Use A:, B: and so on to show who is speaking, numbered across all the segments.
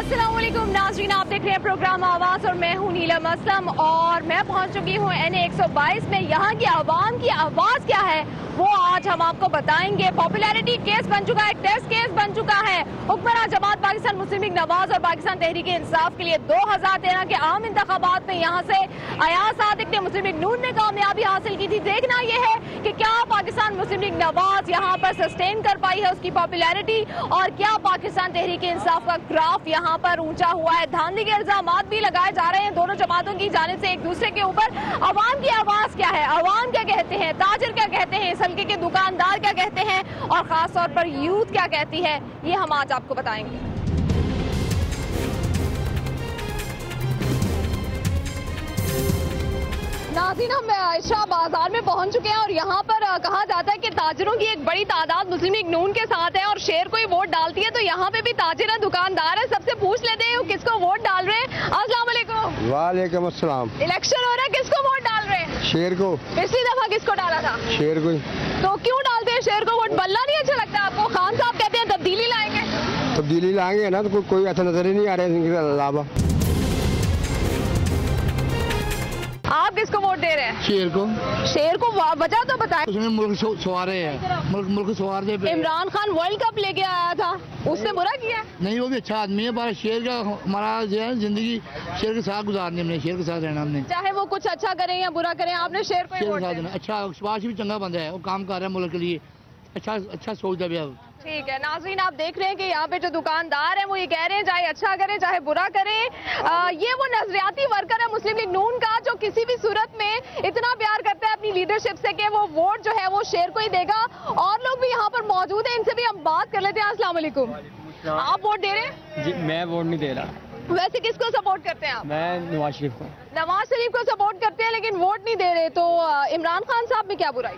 A: अस्सलाम वालेकुम नाज़रीन, आप देख रहे हैं प्रोग्राम आवाज़ और मैं हूं नीलम असलम और मैं पहुंच चुकी हूं NA 122 में। यहाँ की आवाम की आवाज़ क्या है वो आज हम आपको बताएंगे। पॉपुलैरिटी केस बन चुका है, टेस्ट केस बन चुका है। हुक्मरान जमात पाकिस्तान मुस्लिम लीग नवाज और पाकिस्तान तहरीक इंसाफ के लिए 2013 के आम इंतखाबात में यहाँ से अयाज सादिक ने मुस्लिम लीग नून ने कामयाबी हासिल की थी। देखना यह है कि क्या पाकिस्तान मुस्लिम लीग नवाज यहाँ पर सस्टेन कर पाई है उसकी पॉपुलैरिटी, और क्या पाकिस्तान तहरीक इंसाफ का ग्राफ यहाँ पर ऊंचा हुआ है। धांधली के इल्जामात भी लगाए जा रहे हैं दोनों जमातों की जानिब से एक दूसरे के ऊपर। अवाम की आवाज क्या है, अवाम क्या कहते हैं, ताजिर क्या कहते हैं, इस हल्के के दुकानदार क्या कहते हैं और खास तौर पर यूथ क्या कहती है, ये हम आज आपको बताएंगे। नाज़रीन, हम आयशा बाजार में पहुंच चुके हैं और यहाँ पर कहा जाता है कि ताजिरों की एक बड़ी तादाद मुस्लिम लीग नून के साथ है और शेर को ही वोट डालती है। तो यहाँ पे भी ताजिर है, दुकानदार है, सबसे पूछ लेते हैं किसको वोट डाल रहे हैं। अस्सलाम वालेकुम।
B: वालेकुम अस्सलाम।
A: इलेक्शन हो रहा है, किसको वोट डाल रहे हैं?
B: शेर को।
A: पिछली दफा किसको डाला था?
B: शेर को ही।
A: तो क्यों डालते हैं शेर को वोट? बल्ला नहीं अच्छा लगता आपको? खान साहब कहते हैं तब्दीली लाएंगे।
B: तब्दीली लाएंगे ना, तो कोई अच्छा नजर ही नहीं आ रहा है इनके अलावा।
A: आप किसको वोट दे रहे हैं?
C: शेर को।
A: शेर को वजह तो बताएं।
C: उसने मुल्क सवारे है, मुल्क सवार दे।
A: इमरान खान वर्ल्ड कप लेके आया था, उसने बुरा किया?
C: नहीं, वो भी अच्छा आदमी है, पर शेर का हमारा जो है जिंदगी शेर के साथ गुजारनी, हमने शेर के साथ रहना। हमने चाहे
A: वो कुछ अच्छा करें या बुरा करें, आपने शेर को
C: शेर के साथ रहना। अच्छा, सुभाष भी चंगा बंदा है, वो काम कर रहा है मुल्क के लिए, अच्छा सोचता भी है।
A: ठीक है नाज़रीन, आप देख रहे हैं कि यहाँ पे जो दुकानदार हैं वो ये कह रहे हैं चाहे अच्छा करें चाहे बुरा करें। ये वो नजरियाती वर्कर है मुस्लिम लीग नून का जो किसी भी सूरत में इतना प्यार करता है अपनी लीडरशिप से कि वो वोट जो है वो शेर को ही देगा। और लोग भी यहाँ पर मौजूद हैं, इनसे भी हम बात कर लेते हैं। अस्सलाम वालेकुम। आप वोट दे रहे हैं?
D: जी, मैं वोट नहीं दे रहा।
A: वैसे किसको सपोर्ट करते हैं आप?
D: मैं नवाज शरीफ को।
A: नवाज शरीफ को सपोर्ट करते हैं लेकिन वोट नहीं दे रहे, तो इमरान खान साहब में क्या बुराई?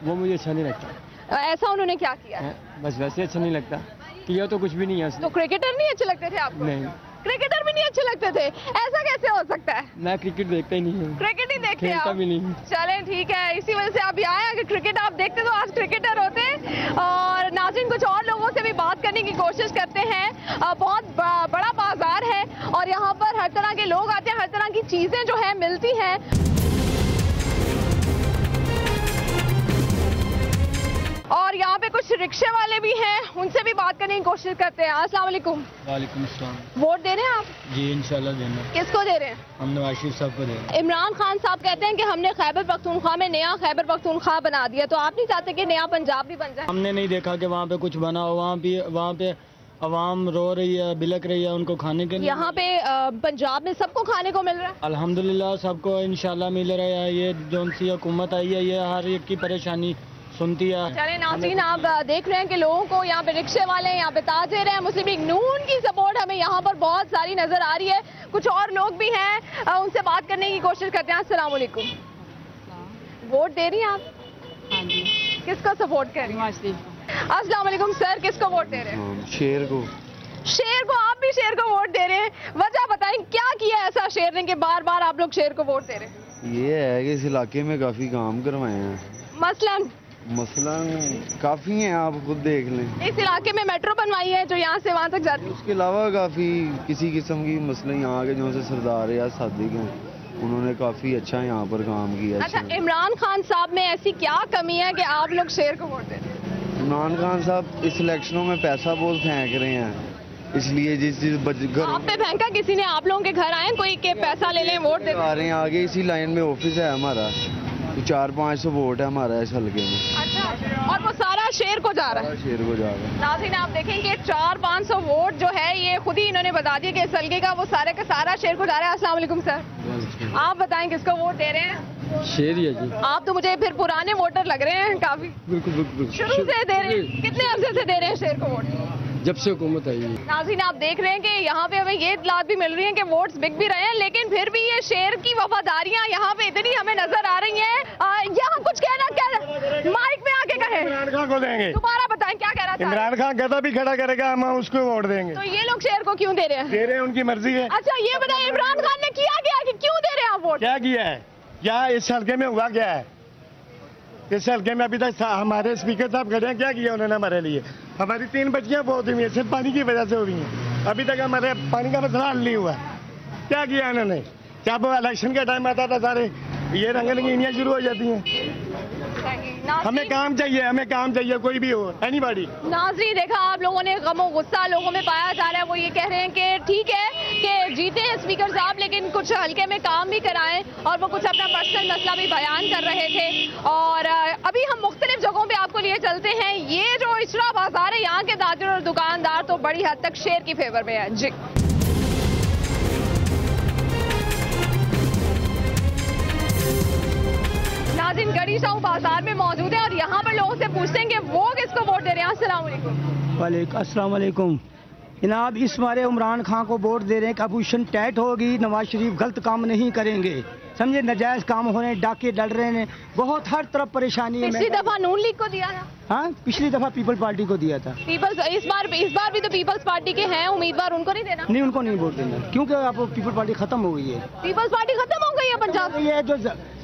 D: वो मुझे अच्छा नहीं लगता।
A: ऐसा उन्होंने क्या किया है?
D: बस वैसे अच्छा नहीं लगता, किया तो कुछ भी नहीं है उसने।
A: तो क्रिकेटर नहीं अच्छे लगते थे आपको?
D: नहीं,
A: क्रिकेटर भी नहीं अच्छे लगते थे, ऐसा कैसे हो सकता है?
D: मैं क्रिकेट देखता ही नहीं हूँ।
A: क्रिकेट ही देखते
D: खेलता भी नहीं।
A: चलें ठीक है, इसी वजह से आप यहाँ आए। अगर क्रिकेट आप देखते तो आज क्रिकेटर होते। और नाज़रीन, कुछ और लोगों से भी बात करने की कोशिश करते हैं। बहुत बड़ा बाजार है और यहाँ पर हर तरह के लोग आते हैं, हर तरह की चीजें जो है मिलती हैं। और यहाँ पे कुछ रिक्शे वाले भी हैं, उनसे भी बात करने की कोशिश करते हैं। अस्सलाम वालेकुम।
D: वालेकुम अस्सलाम।
A: वोट दे रहे हैं आप?
D: जी इंशाल्लाह देना।
A: किसको दे रहे हैं?
D: हम नवाज शरीफ साहब को दे रहे हैं।
A: इमरान खान साहब कहते हैं कि हमने खैबर पख्तूनख्वा में नया खैबर पख्तूनख्वा बना दिया, तो आप नहीं चाहते कि नया पंजाब भी बन जाए?
D: हमने नहीं देखा कि वहाँ पे कुछ बना हो। वहाँ पे अवाम रो रही है, बिलक रही है उनको खाने के लिए।
A: यहाँ पे पंजाब में सबको खाने को मिल रहा है?
D: अल्हम्दुलिल्लाह सबको इंशाल्लाह मिल रहा है। ये जो सी हुकूमत आई है ये हर एक की परेशानी सुनती है।
A: चले नाज़रीन, आप देख रहे हैं कि लोगों को यहाँ पे रिक्शे वाले, यहाँ पे ताजिर हैं, मुस्लिम लीग नून की सपोर्ट हमें यहाँ पर बहुत सारी नजर आ रही है। कुछ और लोग भी हैं, उनसे बात करने की कोशिश करते हैं। अस्सलाम वालेकुम। वोट दे रही हैं आप?
E: हाँ जी।
A: किसको सपोर्ट कर रही हैं? अस्सलाम वालेकुम सर, किसको वोट दे रहे हैं?
B: शेर को।
A: शेर को? आप भी शेर को वोट दे रहे हैं, वजह बताएं क्या किया ऐसा शेर ने कि बार बार आप लोग शेर को वोट दे रहे हैं?
B: ये है कि इस इलाके में काफी काम करवाए हैं। मसलन काफी हैं, आप खुद देख लें।
A: इस इलाके में मेट्रो बनवाई है जो यहाँ से वहाँ तक जाती है।
B: उसके अलावा काफी किसी किस्म की मसले यहाँ के जो से सरदार या सादिक हैं, उन्होंने काफी अच्छा यहाँ पर काम किया।
A: अच्छा, इमरान खान साहब में ऐसी क्या कमी है कि आप लोग शेर को वोट दे रहे हैं?
B: इमरान खान साहब इस इलेक्शनों में पैसा बहुत फेंक रहे हैं, इसलिए जिस घर
A: आप पे फेंका किसी ने? आप लोगों के घर आए कोई के पैसा ले लें वोट दे
B: आ रहे हैं? आगे इसी लाइन में ऑफिस है हमारा, 400-500 वोट है हमारा इस हल्के में।
A: अच्छा, और वो सारा शेर को जा रहा है?
B: शेर को जा रहा है।
A: नाज़रीन, आप देखेंगे 400-500 वोट जो है ये खुद ही इन्होंने बता दिया कि इस हल्के का वो सारे का सारा शेर को जा रहा है। अस्सलाम वालेकुम सर, आप बताएं किसको वोट दे रहे हैं?
D: शेर ही है जी।
A: आप तो मुझे फिर पुराने वोटर लग रहे हैं काफी।
D: बिल्कुल बिल्कुल
A: शुरू से दे रहे हैं? कितने अरसे से दे रहे हैं शेर को वोट?
D: जब से हुकूमत आई है।
A: नाज़रीन, आप देख रहे हैं कि यहाँ पे हमें ये इत्तलात भी मिल रही है कि वोट्स बिक भी रहे हैं, लेकिन फिर भी ये शेर की वफादारियाँ यहाँ पे इतनी हमें नजर आ रही हैं। यहाँ कुछ कहना माइक में आके कहे।
F: इमरान खान को देंगे।
A: दोबारा बताएं क्या कहना चाह रहे हैं?
F: इमरान खान कहता भी खड़ा करेगा, हम उसको वोट देंगे।
A: तो ये लोग शेर को क्यों दे रहे हैं?
F: दे रहे हैं, उनकी मर्जी है।
A: अच्छा ये बताएं, इमरान खान ने किया क्या कि क्यों दे रहे हैं आप वोट?
F: क्या किया है? क्या इस हल्के में हुआ क्या है? इस हल्के में अभी तक हमारे स्पीकर साहब खड़े हैं, क्या किया उन्होंने हमारे लिए? हमारी 3 बच्चियां बहुत हुई हैं, सिर्फ पानी की वजह से हो रही हैं। अभी तक हमारे पानी का मसला हल नहीं हुआ। क्या किया इन्होंने? जब इलेक्शन का टाइम आता था सारे ये रंग रंगीनियाँ शुरू हो जाती हैं। हमें काम चाहिए कोई भी हो, एनीबॉडी।
A: नाज़रीन, देखा आप लोगों ने गमो गुस्सा लोगों में पाया जा रहा है। वो ये कह रहे हैं कि ठीक है कि जीते हैं स्पीकर साहब, लेकिन कुछ हल्के में काम भी कराएं, और वो कुछ अपना पर्सनल मसला भी बयान कर रहे थे। और अभी हम मुख्तलिफ जगहों पे आपको लिए चलते हैं। ये जो इचरा बाजार है, यहाँ के ताजिर और दुकानदार तो बड़ी हद तक शेर की फेवर में है जी। नाज़रीन, गड़ी शाहू बाजार में मौजूद है और यहाँ पर लोगों से पूछते हैं कि वो किसको वोट दे रहे हैं। अस्सलाम वालेकुम।
E: अस्सलाम वालेकुम जनाब, इस बारे इमरान खान को वोट दे रहे हैं कि अपोजिशन टाइट होगी, नवाज शरीफ गलत काम नहीं करेंगे, समझे, नाजायज काम हो रहे हैं, डाके डल रहे हैं, बहुत हर तरफ परेशानी है।
A: पिछली दफा नून लीग को दिया था।
E: हाँ, पिछली दफा पीपल पार्टी को दिया था।
A: पीपल्स इस बार भी तो पीपल्स पार्टी के हैं उम्मीदवार, उनको नहीं देना?
E: नहीं, उनको नहीं वोट देना, क्योंकि अब पीपल पार्टी खत्म हो गई है।
A: पीपल्स पार्टी खत्म हो गई है पंजाब में।
E: ये जो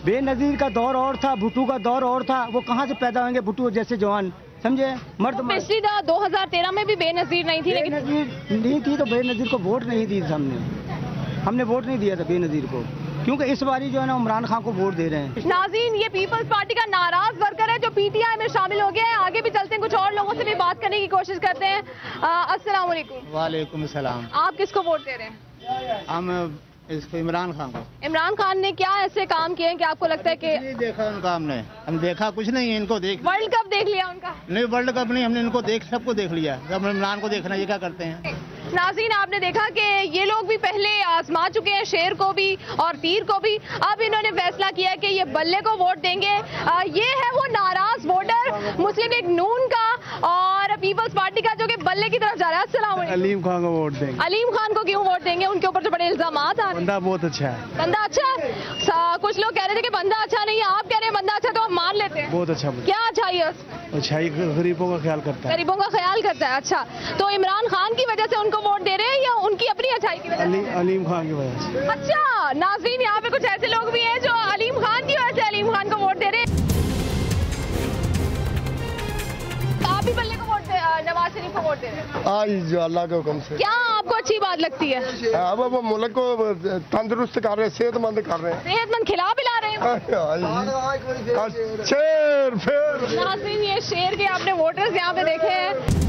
E: बेनजीर का दौर और था, भुट्टो का दौर और था, वो कहाँ से पैदा होंगे भुट्टो जैसे जवान, समझे, मर्द।
A: पिछली 2013 में भी बेनजीर नहीं थी, लेकिन
E: बेनजीर नहीं थी तो बेनजीर को वोट नहीं दी हमने वोट नहीं दिया था बेनजीर को, क्योंकि इस बारी जो है ना इमरान खान को वोट दे रहे हैं।
A: नाज़रीन, ये पीपल्स पार्टी का नाराज वर्कर है जो पीटीआई में शामिल हो गया है। आगे भी चलते हैं, कुछ और लोगों से भी बात करने की कोशिश करते हैं। अस्सलाम वालेकुम।
E: वालेकुम सलाम।
A: आप किसको वोट दे रहे हैं?
E: हम इसको इमरान खान को।
A: इमरान खान ने क्या ऐसे काम किए हैं कि आपको लगता है कि?
E: नहीं देखा उनका हमने, हम देखा कुछ नहीं है, इनको देख।
A: वर्ल्ड कप देख लिया उनका?
E: नहीं, वर्ल्ड कप नहीं, हमने इनको सबको देख लिया, अब इमरान को देखना, ये क्या करते हैं।
A: नाज़रीन, आपने देखा कि ये लोग भी पहले आजमा चुके हैं, शेर को भी और तीर को भी। अब इन्होंने फैसला किया कि ये बल्ले को वोट देंगे। ये है वो नाराज वोटर मुस्लिम लीग नून का और पीपल्स पार्टी का, जो कि बल्ले की तरफ जा रहा है। अस्सलाम वालेकुम।
F: अलीम खान को वोट देंगे।
A: अलीम खान को क्यों वोट देंगे? उनके ऊपर तो बड़े इल्जाम आ रहे हैं।
F: बंदा बहुत अच्छा है।
A: बंदा अच्छा है? कुछ लोग कह रहे थे कि बंदा अच्छा नहीं है, आप कह रहे हैं बंदा अच्छा, तो हम मान लेते हैं।
F: बहुत अच्छा।
A: क्या अच्छाई है उसमें?
F: अच्छाई गरीबों का ख्याल करता है।
A: गरीबों का ख्याल करता है। अच्छा, तो इमरान खान की वजह से उनको वोट दे रहे हैं या उनकी अपनी अच्छाई की वजह से?
F: अलीम खान की वजह से।
A: अच्छा नाज़रीन, यहाँ पे कुछ ऐसे लोग भी हैं जो अलीम खान की वजह से अलीम खान को वोट दे रहे हैं। आप भी बल्ले को वोट दे, नवाज शरीफ को वोट दे रहे हैं?
F: आज जो अल्लाह के हुक्म से।
A: क्या आपको अच्छी बात लगती है?
F: अब वो मुल्क को तंदुरुस्त कर रहे हैं, सेहतमंद कर रहे हैं,
A: सेहतमंद खिला पिला रहे हैं।
F: शेर फिर
A: नाज़रीन, ये शेर के आपने वोटर्स यहाँ पे देखे हैं।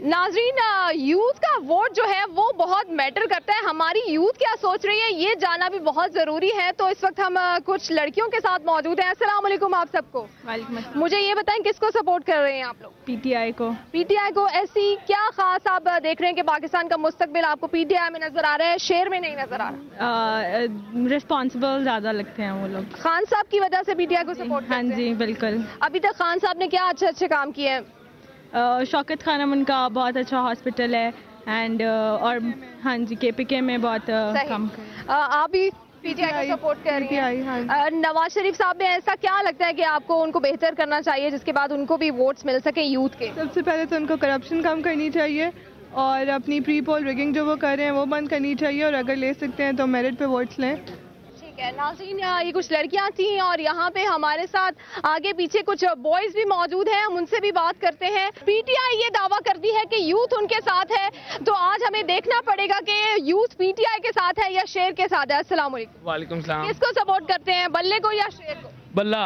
A: नाज़रीन, यूथ का वोट जो है वो बहुत मैटर करता है। हमारी यूथ क्या सोच रही है ये जानना भी बहुत जरूरी है। तो इस वक्त हम कुछ लड़कियों के साथ मौजूद हैं। अस्सलाम वालेकुम आप सबको।
G: वालेकुम।
A: मुझे ये बताएं, किसको सपोर्ट कर रहे हैं आप लोग?
G: पीटीआई को।
A: पीटीआई को? ऐसी क्या खास आप देख रहे हैं कि पाकिस्तान का मुस्तकबिल आपको पीटीआई में नजर आ रहा है, शेर में नहीं नजर आ रहा?
G: रिस्पॉन्सिबल ज्यादा लगते हैं वो लोग।
A: खान साहब की वजह से पीटीआई को सपोर्ट?
G: हाँ जी बिल्कुल।
A: अभी तक खान साहब ने क्या अच्छे अच्छे काम किए हैं?
G: शौकत खानम उनका बहुत अच्छा हॉस्पिटल है एंड और हाँ जी केपीके में बहुत काम।
A: आप भी पीटीआई को सपोर्ट कर रही हैं? नवाज शरीफ साहब में ऐसा क्या लगता है कि आपको उनको बेहतर करना चाहिए जिसके बाद उनको भी वोट्स मिल सके यूथ के?
H: सबसे पहले तो उनको करप्शन कम करनी चाहिए और अपनी प्री पोल रिगिंग जो वो कर रहे हैं वो बंद करनी चाहिए, और अगर ले सकते हैं तो मेरिट पे वोट्स लें।
A: नाज़रीन, ये कुछ लड़कियां थी और यहाँ पे हमारे साथ आगे पीछे कुछ बॉयज भी मौजूद हैं, हम उनसे भी बात करते हैं। पीटीआई ये दावा करती है कि यूथ उनके साथ है, तो आज हमें देखना पड़ेगा कि यूथ पीटीआई के साथ है या शेर के साथ है। अस्सलाम वालेकुम।
I: वालेकुम सलाम।
A: किसको सपोर्ट करते हैं, बल्ले को या शेर को?
I: बल्ला।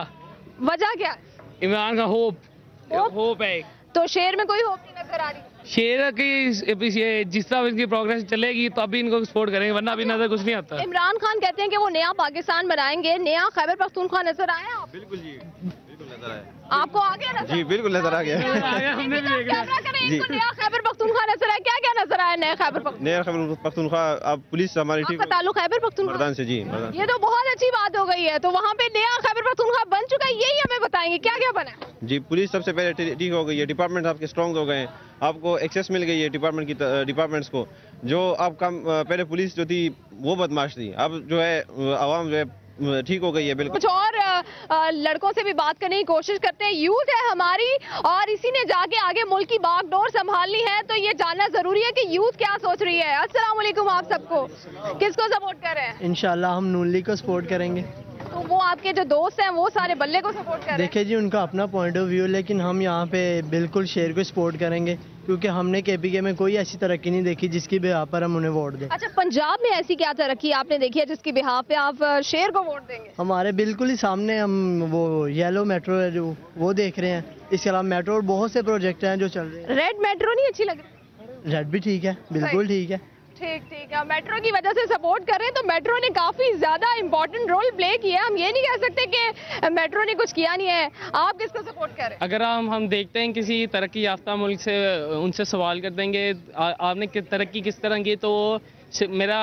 A: वजह क्या?
I: इमरान का होप है।
A: तो शेर में कोई होप नहीं नजर आ रही?
I: शेर की जिस तरह इनकी प्रोग्रेस चलेगी तो अभी इनको सपोर्ट करेंगे, वरना अभी नजर कुछ नहीं आता।
A: इमरान खान कहते हैं कि वो नया पाकिस्तान बनाएंगे, नया खैबर पख्तूनख्वा नजर आया आप?
J: बिल्कुल जी, बिल्कुल नजर आया।
A: आपको आ गया नजर?
J: जी बिल्कुल नजर आ गया।
I: हमने भी देखा।
A: इनको नया खैबर पख्तूनख्वा नजर आया, क्या क्या नजर आया नया खैबर पख्तूनख्वा?
J: नया खैबर पख्तूनख्वा, अब पुलिस हमारी ठीक।
A: आपका ताल्लुक खैबर पख्तूनख्वा
J: मर्दान से? जी मर्दान।
A: ये तो बहुत अच्छी बात हो गई है। तो वहाँ पे नया खैबर पख्तूनख्वा बन चुका है, यही हमें बताएंगे क्या क्या बना है?
J: जी पुलिस सबसे पहले ठीक हो गई है, डिपार्टमेंट आपके स्ट्रॉन्ग हो गए हैं, आपको एक्सेस मिल गई है डिपार्टमेंट्स को। जो अब काम पहले पुलिस जो थी वो बदमाश थी, अब जो है आवाम जो है ठीक हो गई है बिल्कुल।
A: कुछ और लड़कों से भी बात करने की कोशिश करते हैं। यूथ है हमारी और इसी ने जाके आगे मुल्क की बागडोर संभालनी है, तो ये जानना जरूरी है कि यूथ क्या सोच रही है। अस्सलाम वालेकुम आप सबको। किसको सपोर्ट कर रहे हैं?
E: इंशाल्लाह हम नून लीग को सपोर्ट करेंगे।
A: तो वो आपके जो दोस्त हैं वो सारे बल्ले को सपोर्ट कर रहे हैं।
K: देखिए जी, उनका अपना पॉइंट ऑफ व्यू, लेकिन हम यहाँ पे बिल्कुल शेर को सपोर्ट करेंगे क्योंकि हमने KPK में कोई ऐसी तरक्की नहीं देखी जिसकी बिहार पर हम उन्हें वोट दें।
A: अच्छा, पंजाब में ऐसी क्या तरक्की आपने देखी है जिसकी बिहार पे आप शेर को वोट देंगे?
K: हमारे बिल्कुल ही सामने हम वो येलो मेट्रो है जो वो देख रहे हैं। इसके अलावा मेट्रो और बहुत से प्रोजेक्ट हैं जो चल रहे हैं।
A: रेड मेट्रो नहीं अच्छी लग रही?
K: रेड भी ठीक है, बिल्कुल ठीक है।
A: ठीक है, मेट्रो की वजह से सपोर्ट कर रहे हैं, तो मेट्रो ने काफी ज्यादा इंपॉर्टेंट रोल प्ले किया। हम ये नहीं कह सकते कि मेट्रो ने कुछ किया नहीं है। आप किसको सपोर्ट कर रहे हैं?
I: अगर हम देखते हैं किसी तरक्की याफ्ता मुल्क से उनसे सवाल कर देंगे आपने तरक्की किस तरह की, तो मेरा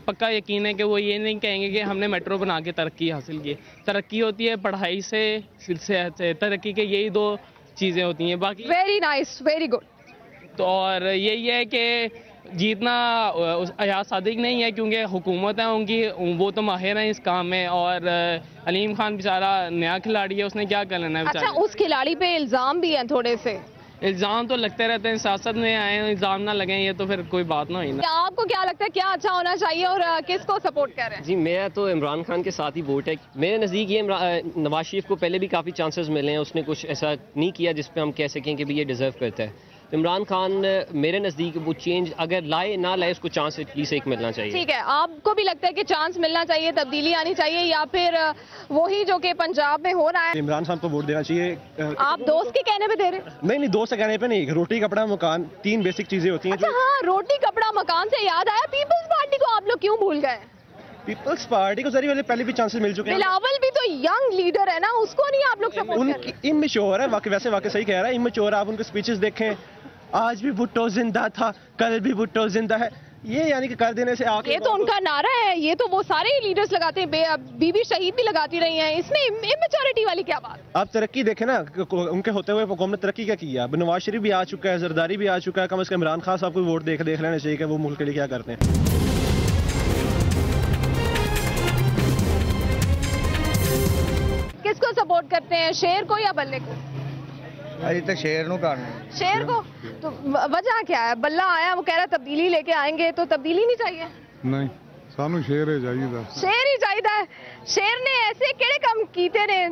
I: पक्का यकीन है कि वो ये नहीं कहेंगे कि हमने मेट्रो बना के तरक्की हासिल की। तरक्की होती है पढ़ाई से तरक्की के, यही दो चीज़ें होती हैं। बाकी
A: वेरी नाइस, वेरी गुड।
I: तो और यही है कि जीतना अयाज सादिक नहीं है क्योंकि हुकूमत है उनकी, वो तो माहिर हैं इस काम में, और अलीम खान बेचारा नया खिलाड़ी है, उसने क्या कर लेना है बेचारा।
A: अच्छा, उस खिलाड़ी पे इल्जाम भी हैं थोड़े से?
I: इल्जाम तो लगते रहते हैं, सियासत में आए इल्जाम ना लगे ये तो फिर कोई बात ना हुई ना।
A: आपको क्या लगता है क्या अच्छा होना चाहिए और किसको सपोर्ट कर रहे हैं?
L: जी, मेरा तो इमरान खान के साथ ही वोट है। मेरे नज़दीक ये नवाज शरीफ को पहले भी काफ़ी चांसेस मिले हैं, उसने कुछ ऐसा नहीं किया जिस पे हम कह सकें कि भी ये डिजर्व करता है। इमरान खान मेरे नज़दीक वो चेंज अगर लाए ना लाए, उसको चांस एटलीस्ट एक मिलना चाहिए।
A: ठीक है, आपको भी लगता है कि चांस मिलना चाहिए, तब्दीली आनी चाहिए, या फिर वही जो कि पंजाब में हो रहा है?
M: इमरान खान को वोट देना चाहिए।
A: आप दोस्त के कहने पे दे रहे हैं?
M: नहीं, दोस्त के कहने पे नहीं, रोटी कपड़ा मकान, 3 बेसिक चीजें होती हैं।
A: अच्छा हाँ, रोटी कपड़ा मकान से याद आया, पीपल्स पार्टी को आप लोग क्यों भूल गए?
M: पीपल्स पार्टी को जरिए पहले भी चांसेस मिल चुके हैं।
A: बिलावल भी तो यंग लीडर है ना, उसको नहीं आप लोग सपोर्ट कर रहे?
M: इमेच्योर है, वैसे सही कह रहा है, इमेच्योर। आप उनके स्पीचेस देखें, आज भी भुट्टो जिंदा था, कल भी भुट्टो जिंदा है, ये यानी कि कर देने से आगे।
A: ये तो उनका नारा है, ये तो वो सारे ही लीडर्स लगाते हैं, बीबी शहीद भी लगाती रही हैं, इसमें इमेच्योरिटी वाली क्या बात?
M: आप तरक्की देखें ना, उनके होते हुए कौम ने तरक्की क्या की है। अब नवाज शरीफ भी आ चुका है, जरदारी भी आ चुका है, कम से कम इमरान खान साहब को वोट देख लेना चाहिए कि वो मुल्क के लिए क्या करते हैं।
A: किसको सपोर्ट करते हैं, शेर को या बल्ले को?
N: अभी तक शेर नु करना।
A: शेर को? तो वजह क्या है? बल्ला आया, वो कह रहा है तब्दीली लेके आएंगे, तो तब्दीली नहीं चाहिए?
O: नहीं, सानू शेर ही चाहिए।
A: शेर ही चाहिए। शेर ने ऐसे केड़े काम कीते ने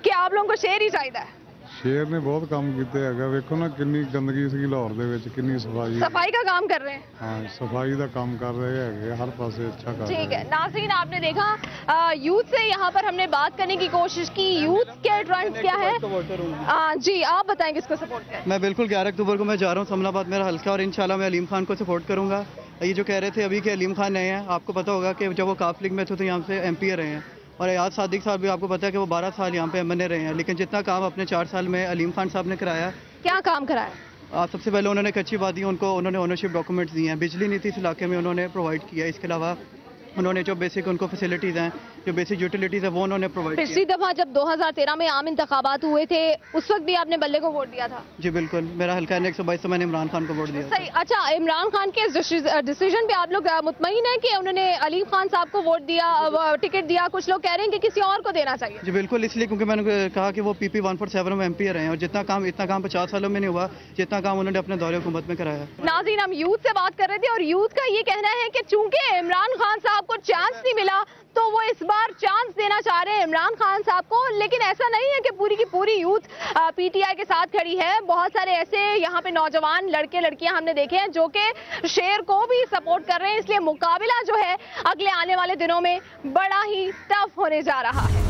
A: कि आप लोगों को शेर ही चाहिए?
O: शेर ने बहुत काम किए है, वेखो ना कितनी गंदगी सी लाहौर दे विच, कितनी
A: सफाई का काम कर रहे हैं।
O: हाँ, सफाई का काम कर रहे हैं, हर पासे अच्छा कर रहे हैं।
A: ठीक है नाज़रीन, आपने देखा यूथ से यहाँ पर हमने बात करने की कोशिश की, यूथ के ट्रेंड्स क्या है। जी आप बताएं किसको सपोर्ट करें?
P: मैं बिल्कुल 11 अक्टूबर को मैं जा रहा हूँ समनाबाद मेरा हल्का, और इंशाल्लाह मैं अलीम खान को सपोर्ट करूँगा। ये जो कह रहे थे अभी के अलीम खान नए हैं, आपको पता होगा कि जब वो काफ लीग में थे तो यहाँ से MP रहे हैं, और अयाज सादिक साहब भी आपको पता है कि वो 12 साल यहाँ पे MNA रहे हैं, लेकिन जितना काम अपने 4 साल में अलीम खान साहब ने कराया।
A: क्या काम कराया?
P: सबसे पहले उन्होंने कच्ची वादी उन्होंने ओनरशिप डॉक्यूमेंट्स दिए हैं, बिजली नीति इस इलाके में उन्होंने प्रोवाइड किया। इसके अलावा उन्होंने जो बेसिक उनको फैसिलिटीज़ हैं, जो बेसिक यूटिलिटीज़ है वो उन्होंने प्रोवाइड किया।
A: पिछली दफ़ा जब 2013 में आम इंतखाबात हुए थे उस वक्त भी आपने बल्ले को वोट दिया था?
P: जी बिल्कुल, मेरा हल्का है 122 तो मैंने इमरान खान को वोट दिया।
A: सही। अच्छा, इमरान खान के डिसीजन पे आप लोग मुतमईन है कि उन्होंने अलीम खान साहब को वोट दिया, टिकट दिया? कुछ लोग कह रहे हैं कि किसी और को देना चाहिए।
P: जी बिल्कुल, इसलिए क्योंकि मैंने कहा कि वो PP 147 में MP रहे हैं, और इतना काम 50 सालों में नहीं हुआ जितना काम उन्होंने अपने दौरे हुकूमत में कराया।
A: नाज़रीन, हम यूथ से बात कर रहे थे और यूथ का ये कहना है कि चूंकि इमरान खान साहब को चांस नहीं मिला तो वो इस बार चांस देना चाह रहे हैं इमरान खान साहब को। लेकिन ऐसा नहीं है कि पूरी की पूरी यूथ PTI के साथ खड़ी है। बहुत सारे ऐसे यहाँ पे नौजवान लड़के लड़कियां हमने देखे हैं जो कि शेर को भी सपोर्ट कर रहे हैं। इसलिए मुकाबला जो है अगले आने वाले दिनों में बड़ा ही टफ होने जा रहा है।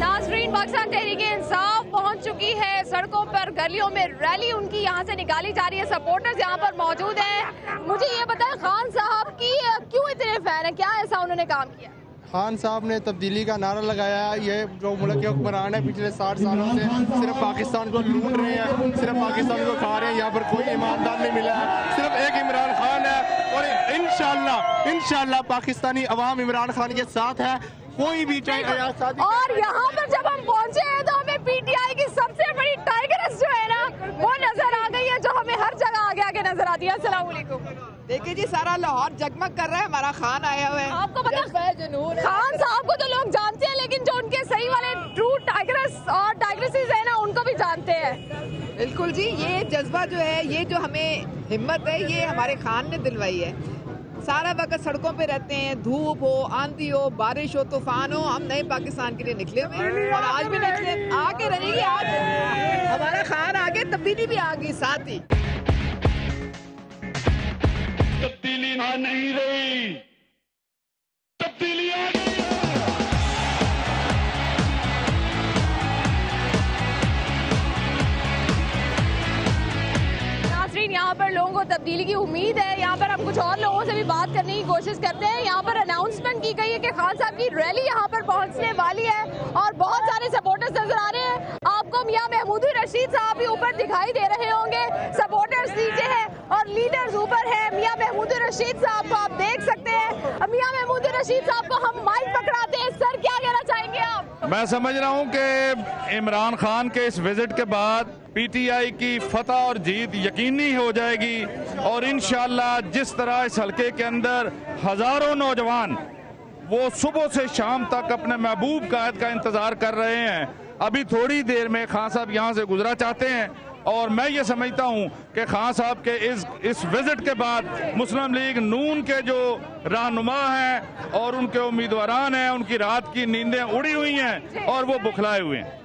A: नाज़रीन, पाकिस्तान तहरीक-ए-इंसाफ पहुंच चुकी है सड़कों पर, गलियों में रैली उनकी यहाँ से निकाली जा रही है। सपोर्टर्स यहाँ पर मौजूद हैं। मुझे ये बताएं, खान साहब की क्यों इतने फैन है, क्या ऐसा उन्होंने काम किया?
Q: खान साहब ने तब्दीली का नारा लगाया। ये जो मुल्क के हुक्मरान है पिछले 60 सालों से सिर्फ पाकिस्तान को लूट रहे हैं, सिर्फ पाकिस्तान को खा रहे हैं। यहाँ पर कोई ईमानदार नहीं मिला है, सिर्फ एक इमरान खान है, और इंशाल्लाह पाकिस्तानी अवाम इमरान खान के साथ है। कोई भी
A: और यहाँ पर जब हम पहुँचे हैं तो हमें PTI की सबसे बड़ी टाइगर्स जो है ना वो नजर आ गई है, जो हमें हर जगह आगे आगे नजर आती है। अस्सलाम वालेकुम।
R: देखिए जी, सारा लाहौर जगमग कर रहा है, हमारा खान आया हुआ है।
A: आपको पता है खान साहब को तो लोग जानते हैं, लेकिन जो उनके सही वाले ट्रू टाइगर्स और टाइगरेसेस है ना उनको भी है।
R: बिल्कुल जी, ये जज्बा जो है, ये जो हमें हिम्मत है, ये हमारे खान ने दिलवाई है। सारा वक्त सड़कों पे रहते हैं, धूप हो, आंधी हो, बारिश हो, तूफान हो, हम नए पाकिस्तान के लिए निकले हुए हैं और आज भी निकले, आके रहेंगे। आज हमारा खान आगे, तब्दीली भी आ गई साथ ही।
S: तब्दीली नहीं रही, तब्दीली आ गई।
A: यहाँ पर लोगों को तब्दीली की उम्मीद है। यहाँ पर हम कुछ और लोगों से भी बात करने की कोशिश करते हैं। यहाँ पर अनाउंसमेंट की गई है कि खान साहब की रैली यहाँ पर पहुँचने वाली है और बहुत सारे सपोर्टर्स नजर आ रहे हैं। आपको मियां महमूदुर रशीद साहब भी ऊपर दिखाई दे रहे होंगे, सपोर्टर्स नीचे है और लीडर्स ऊपर है। मियां महमूदुर रशीद साहब को आप देख सकते हैं। मियां महमूदुर रशीद साहब को हम माइक पकड़ाते हैं। सर, क्या कहना चाहेंगे आप?
S: मैं समझ रहा हूँ कि इमरान खान के इस विजिट के बाद पीटीआई की फतह और जीत यकीनी हो जाएगी और इंशाअल्लाह जिस तरह इस हलके के अंदर हजारों नौजवान वो सुबह से शाम तक अपने महबूब कायद का इंतजार कर रहे हैं, अभी थोड़ी देर में खान साहब यहाँ से गुजरा चाहते हैं और मैं ये समझता हूँ कि खान साहब के इस विजिट के बाद मुस्लिम लीग नून के जो रहनुमा हैं और उनके उम्मीदवारान हैं, उनकी रात की नींदें उड़ी हुई हैं और वो बुखलाए हुए हैं।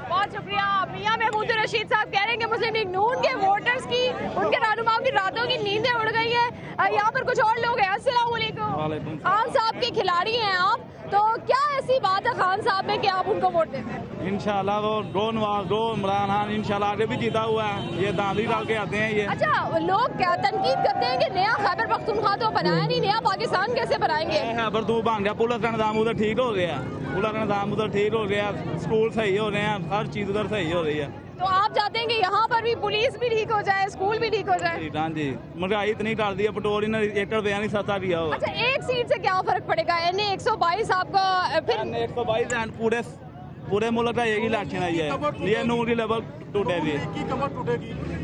A: बहुत शुक्रिया। मियां महमूदुर रशीद साहब कह रहे हैं कि मुस्लिम लीग नून के वोटर्स की, उनके रहनुमाओं की रातों की नींदें उड़ गई है। यहाँ पर कुछ और लोग हैं। अस्सलाम वालेकुम। खान साहब के खिलाड़ी हैं आप, तो क्या ऐसी बात है खान साहब में कि आप उनको वोट देते हैं?
T: इंशाल्लाह वो दो इमरान खान इंशाल्लाह आगे भी जीता हुआ है, ये दांधी डाल के आते हैं ये।
A: अच्छा, लोग क्या तनकीद करते हैं कि नया खैबर पख्तूनख्वा तो बनाया नहीं, नया पाकिस्तान कैसे बनाएंगे?
T: खैबर तो बन गया, पुलिस का निजाम उधर ठीक हो गया, पुलिस का निजाम उधर ठीक हो गया, स्कूल सही हो रहे हैं, हर चीज उधर सही हो रही है।
A: तो आप चाहते हैं कि यहाँ पर भी पुलिस भी ठीक हो जाए, स्कूल भी ठीक हो जाए?
T: हाँ जी, महंगाई इतनी कर दी है, पेट्रोल ने 1 रुपया नहीं सस्ता दिया होगा।
A: अच्छा, एक सीट से क्या फर्क पड़ेगा? NA 122 आपका फिर
T: 122 पूरे मुल्क का एक ही इलेक्शन है ये नून की लेवल टूटेगी।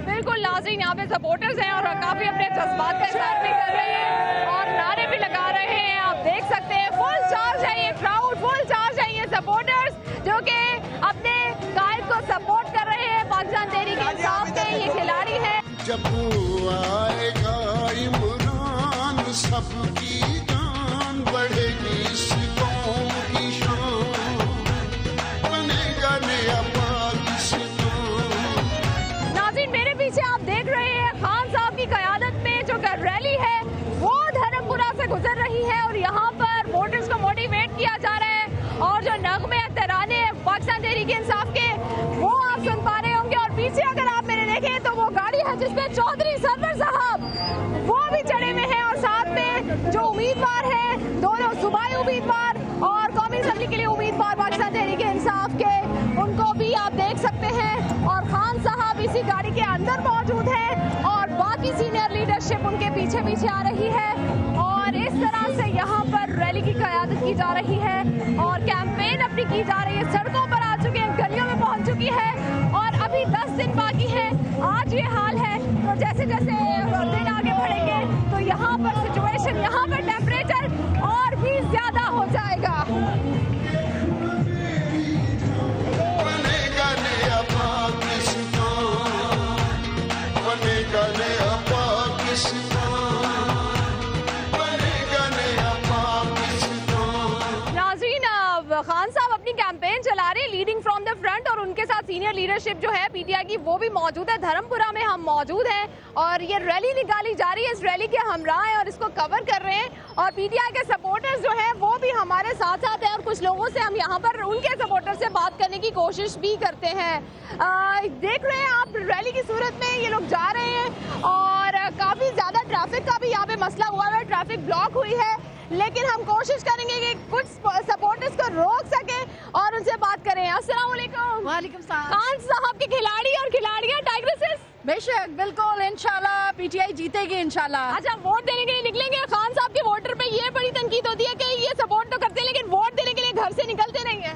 A: बिल्कुल नाज़रीन, यहाँ पे सपोर्टर्स हैं और काफी अपने जज्बात का इज़हार भी कर रहे हैं और नारे भी लगा रहे हैं। आप देख सकते हैं फुल चार्ज है ये क्राउड, फुल चार्ज है ये सपोर्टर्स जो कि अपने कायद को सपोर्ट कर रहे हैं। पाकिस्तान तहरीक इंसाफ के ये खिलाड़ी हैं।
U: जब आएगा इमरान सबकी जान बढ़ेगी, इस कौम की शान बनेगा नया पाकिस्तान।
A: नाज़रीन, मेरे पीछे आप देख रहे हैं खान साहब की क़यादत में जो रैली है वो धर्मपुरा से गुजर रही है और यहाँ पर वोटर्स को मोटिवेट किया जा रहा है और जो नगमे तराने पाकिस्तान तहरीक इंसाफ के वो आप सुन पा रहे होंगे। और पीछे अगर आप मेरे देखें तो वो गाड़ी है जिसपे चौधरी सरवर साहब वो भी चढ़े हुए हैं और साथ में जो उम्मीदवार है, दोनों सूबाई उम्मीदवार और कौमी असेंबली के लिए उम्मीदवार पाकिस्तान तहरीक इंसाफ के, उनको भी आप देख सकते हैं। और खान साहब इसी गाड़ी के अंदर मौजूद है और बाकी सीनियर लीडरशिप उनके पीछे पीछे आ रही है और इस तरह से यहाँ पर रैली की क़यादत की जा रही है और कैंपेन अपनी की जा रही है। सड़कों पर आ चुके हैं, गलियों में पहुँच चुकी है और अभी 10 दिन बाकी है। आज ये हाल है, तो जैसे जैसे दिन आगे बढ़ेंगे तो यहाँ पर सिचुएशन, यहाँ पर टेम्परेचर और भी ज्यादा हो जाएगा।
U: बनेगा नया पाकिस्तान, बनेगा नया पाकिस्तान, बनेगा नया पाकिस्तान।
A: नाज़रीन, खान साहब अपनी कैंपेन चला रहे हैं लीडिंग फ्रॉम द फ्रंट और उनके साथ सीनियर लीडरशिप जो है पीटीआई की वो भी मौजूद है। धर्मपुरा में हम मौजूद हैं और ये रैली निकाली जा रही है, इस रैली के हमरा हैं और इसको कवर कर रहे हैं और पीटीआई के सपोर्टर्स जो हैं वो भी हमारे साथ साथ हैं और कुछ लोगों से हम यहाँ पर उनके सपोर्टर से बात करने की कोशिश भी करते हैं। देख रहे हैं आप रैली की सूरत में ये लोग जा रहे हैं और काफ़ी ज़्यादा ट्रैफिक का भी यहाँ पे मसला हुआ है, ट्रैफिक ब्लॉक हुई है, लेकिन हम कोशिश करेंगे कि कुछ सपोर्टर्स को रोक सके और उनसे बात करें। अस्सलाम वालेकुम।
V: वालेकुम सलाम।
A: खान साहब के खिलाड़ी और खिलाड़ियां टाइग्रेसेस?
V: बेशक, बिल्कुल, इंशाल्लाह पीटीआई जीतेगी इंशाल्लाह।
A: अच्छा, वोट देने के लिए निकलेंगे। खान साहब के वोटर पे ये बड़ी तनकीद होती है कि ये सपोर्ट तो करते हैं लेकिन वोट देने के लिए घर से निकलते नहीं है।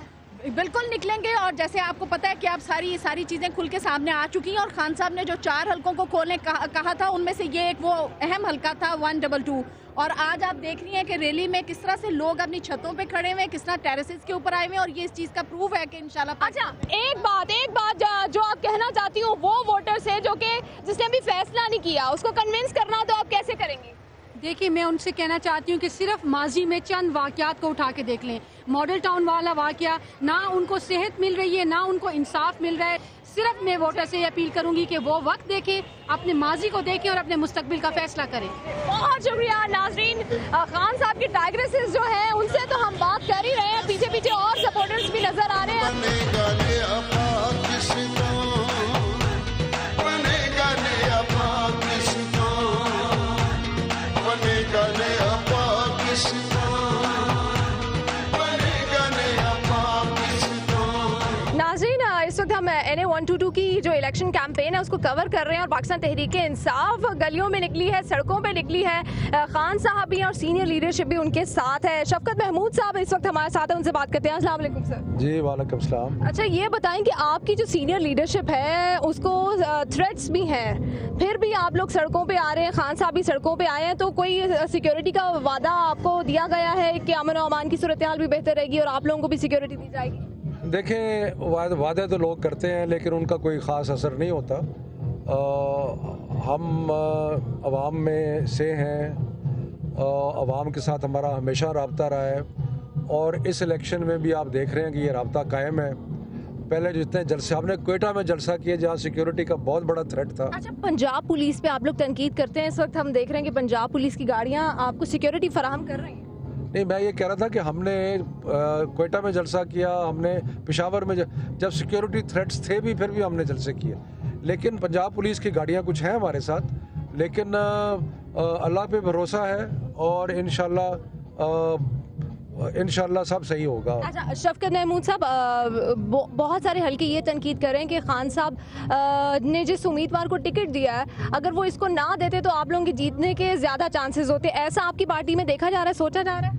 V: बिल्कुल निकलेंगे और जैसे आपको पता है कि आप सारी चीज़ें खुल के सामने आ चुकी हैं और खान साहब ने जो 4 हलकों को खोलने कहा था उनमें से ये एक वो अहम हलका था 122 और आज आप देख रही हैं कि रैली में किस तरह से लोग अपनी छतों पे खड़े हुए हैं, किस तरह टेरेसेस के ऊपर आए हुए हैं और ये इस चीज़ का प्रूफ है कि इंशाल्लाह।
A: अच्छा, एक बात जो आप कहना चाहती हो वो वोटर्स है जो कि जिसने अभी फैसला नहीं किया उसको कन्विंस करना तो आप कैसे करेंगे?
V: देखिए, मैं उनसे कहना चाहती हूँ कि सिर्फ माजी में चंद वाक़यात को उठा के देख लें। मॉडल टाउन वाला वाक़या, ना उनको सेहत मिल रही है ना उनको इंसाफ मिल रहा है। सिर्फ मैं वोटर से अपील करूंगी कि वो वक्त देखें, अपने माजी को देखें और अपने मुस्तकबिल का फैसला करें।
A: बहुत शुक्रिया नाजरीन। खान साहब की टाइग्रेसेस जो है उनसे तो हम बात कर ही रहे हैं, पीछे पीछे और सपोर्टर्स भी नजर आ रहे हैं। नाज़रीन, इस वक्त हम NA 122 की जो इलेक्शन कैंपेन है उसको कवर कर रहे हैं और पाकिस्तान तहरीके इंसाफ गलियों में निकली है, सड़कों पे निकली है। खान साहब भी और सीनियर लीडरशिप भी उनके साथ है। शफकत महमूद साहब इस वक्त हमारे साथ है, उनसे बात करते हैं। अस्सलाम वालेकुम सर।
B: जी वालेकुम सलाम।
A: अच्छा, ये बताएं कि आपकी जो सीनियर लीडरशिप है उसको थ्रेट्स भी हैं, फिर भी आप लोग सड़कों पे आ रहे हैं, खान साहब भी सड़कों पे आए हैं, तो कोई सिक्योरिटी का वादा आपको दिया गया है कि अमन और अमान की सूरत हाल भी बेहतर रहेगी और आप लोगों को भी सिक्योरिटी दी जाएगी?
B: देखें, वादे तो लोग करते हैं लेकिन उनका कोई ख़ास असर नहीं होता। हम अवाम में से हैं, अवाम के साथ हमारा हमेशा रब्ता रहा है और इस इलेक्शन में भी आप देख रहे हैं कि ये रब्ता कायम है। पहले जितने जलसे हमने क्वेटा में जलसा किए जहाँ सिक्योरिटी का बहुत बड़ा थ्रेट था।
A: अच्छा, पंजाब पुलिस पे आप लोग तनकीद करते हैं, इस वक्त हम देख रहे हैं कि पंजाब पुलिस की गाड़ियाँ आपको सिक्योरिटी फराहम कर रही हैं।
B: नहीं, मैं ये कह रहा था कि हमने क्वेटा में जलसा किया, हमने पेशावर में जब सिक्योरिटी थ्रेट्स थे भी फिर भी हमने जलसे किए, लेकिन पंजाब पुलिस की गाड़ियाँ कुछ हैं हमारे साथ, लेकिन अल्लाह पे भरोसा है और इंशाल्लाह सब सही होगा।
A: अच्छा, शफकत महमूद साहब, बहुत सारे हल्के ये तनकीद कर रहे हैं कि खान साहब ने जिस उम्मीदवार को टिकट दिया है अगर वो इसको ना देते तो आप लोगों के जीतने के ज़्यादा चांसेस होते। ऐसा आपकी पार्टी में देखा जा रहा है, सोचा जा रहा है?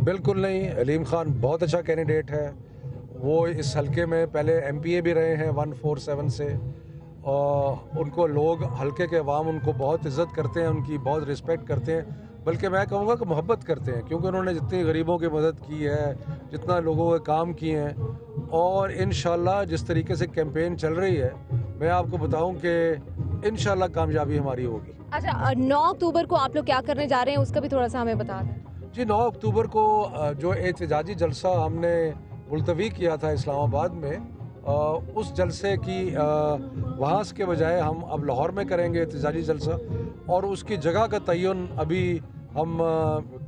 B: बिल्कुल नहीं। अलीम खान बहुत अच्छा कैंडिडेट है। वो इस हल्के में पहले MPA भी रहे हैं 147 से और उनको लोग हल्के के अवाम उनको बहुत इज़्ज़त करते हैं, उनकी बहुत रिस्पेक्ट करते हैं, बल्कि मैं कहूँगा कि मोहब्बत करते हैं, क्योंकि उन्होंने जितनी गरीबों की मदद की है, जितना लोगों के काम किए हैं और इंशाल्लाह जिस तरीके से कैंपेन चल रही है मैं आपको बताऊं कि इंशाल्लाह कामयाबी हमारी होगी।
A: अच्छा, 9 अक्टूबर को आप लोग क्या करने जा रहे हैं उसका भी थोड़ा सा हमें बता दें।
B: जी, 9 अक्टूबर को जो एहतजाजी जलसा हमने मुलतवी किया था इस्लामाबाद में, उस जलसे की वहाँ के बजाय हम अब लाहौर में करेंगे एहतजाजी जलसा और उसकी जगह का तयन अभी हम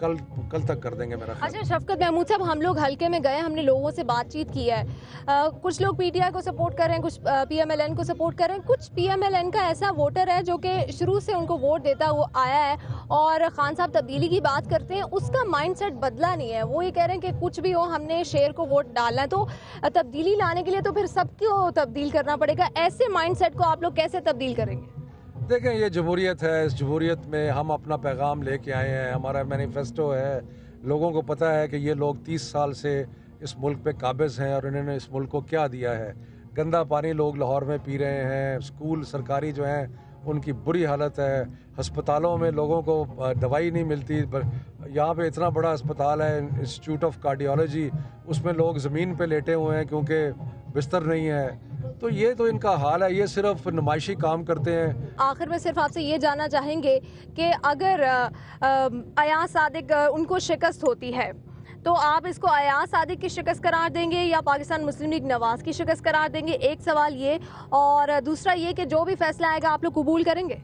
B: कल तक कर देंगे मेरा ख्याल।
A: अच्छा शफकत महमूद साहब, हम लोग हल्के में गए, हमने लोगों से बातचीत की है, कुछ लोग PTI को सपोर्ट कर रहे हैं, कुछ PMLN को सपोर्ट कर रहे हैं, कुछ PMLN का ऐसा वोटर है जो कि शुरू से उनको वोट देता हुआ आया है और खान साहब तब्दीली की बात करते हैं, उसका माइंडसेट बदला नहीं है। वो ये कह रहे हैं कि कुछ भी हो हमने शेर को वोट डालना है, तो तब्दीली लाने के लिए तो फिर सबको तब्दील करना पड़ेगा। ऐसे माइंडसेट को आप लोग कैसे तब्दील करेंगे?
B: देखें, ये जमहूरियत है, इस जमहूरियत में हम अपना पैगाम लेके आए हैं, हमारा मैनिफेस्टो है, लोगों को पता है कि ये लोग 30 साल से इस मुल्क पे काबिज़ हैं और इन्होंने इस मुल्क को क्या दिया है। गंदा पानी लोग लाहौर में पी रहे हैं, स्कूल सरकारी जो हैं उनकी बुरी हालत है, अस्पतालों में लोगों को दवाई नहीं मिलती। यहाँ पे इतना बड़ा अस्पताल है इंस्टीट्यूट ऑफ कार्डियोलॉजी, उसमें लोग ज़मीन पे लेटे हुए हैं क्योंकि बिस्तर नहीं है। तो ये तो इनका हाल है, ये सिर्फ नुमाइशी काम करते हैं।
A: आखिर में सिर्फ आपसे ये जानना चाहेंगे कि अगर अयाज सादिक उनको शिकस्त होती है तो आप इसको अयाज सादिक की शिकस्त करार देंगे या पाकिस्तान मुस्लिम लीग नवाज की शिकस्त करार देंगे? एक सवाल ये, और दूसरा ये कि जो भी फैसला आएगा आप लोग कबूल करेंगे?